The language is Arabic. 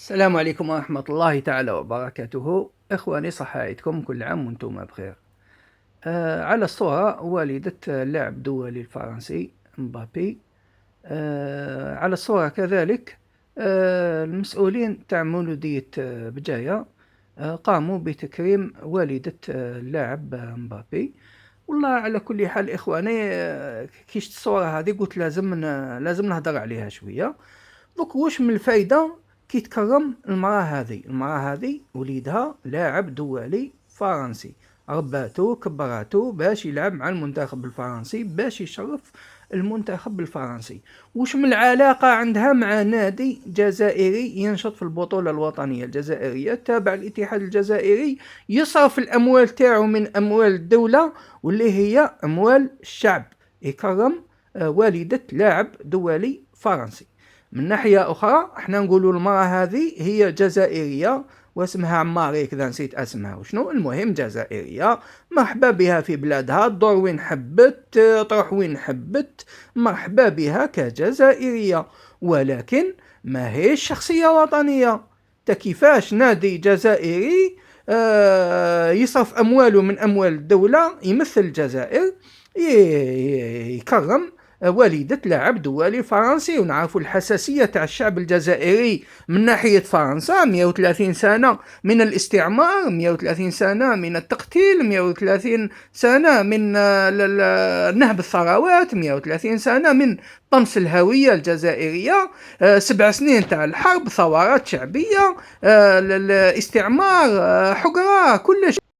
السلام عليكم ورحمة الله تعالى وبركاته. إخواني، صحايتكم؟ كل عام وانتم بخير. على الصورة والدة اللاعب الدولي الفرنسي مبابي. على الصورة كذلك المسؤولين تاع مولودية بجاية قاموا بتكريم والدة اللاعب مبابي. والله على كل حال إخواني، كيش الصورة هذه قلت لازم نهضر عليها شوية. دوك واش من الفايدة كي تكرم المرأة هذه وليدها لاعب دولي فرنسي، رباتو كبراتو باش يلعب مع المنتخب الفرنسي، باش يشرف المنتخب الفرنسي. واش من العلاقة عندها مع نادي جزائري ينشط في البطولة الوطنية الجزائرية تابع الاتحاد الجزائري، يصرف الأموال تاعو من أموال الدولة واللي هي أموال الشعب، يكرم والدة لاعب دولي فرنسي. من ناحية أخرى احنا نقولوا المرأة هذه هي جزائرية واسمها عماري كذا، نسيت اسمها وشنو، المهم جزائرية، مرحبا بها في بلادها، تدور وين حبت، تروح وين حبت، مرحبا بها كجزائرية. ولكن ما هي شخصية وطنية. كيفاش نادي جزائري يصرف أمواله من أموال الدولة، يمثل الجزائر، يكرم والدة لاعب دولي فرنسي؟ ونعرفوا الحساسية تاع الشعب الجزائري من ناحية فرنسا. 130 سنة من الاستعمار، 130 سنة من التقتيل، 130 سنة من نهب الثروات، 130 سنة من طمس الهوية الجزائرية، 7 سنين تاع الحرب، ثورات شعبية، الاستعمار، حقرة، كل شيء.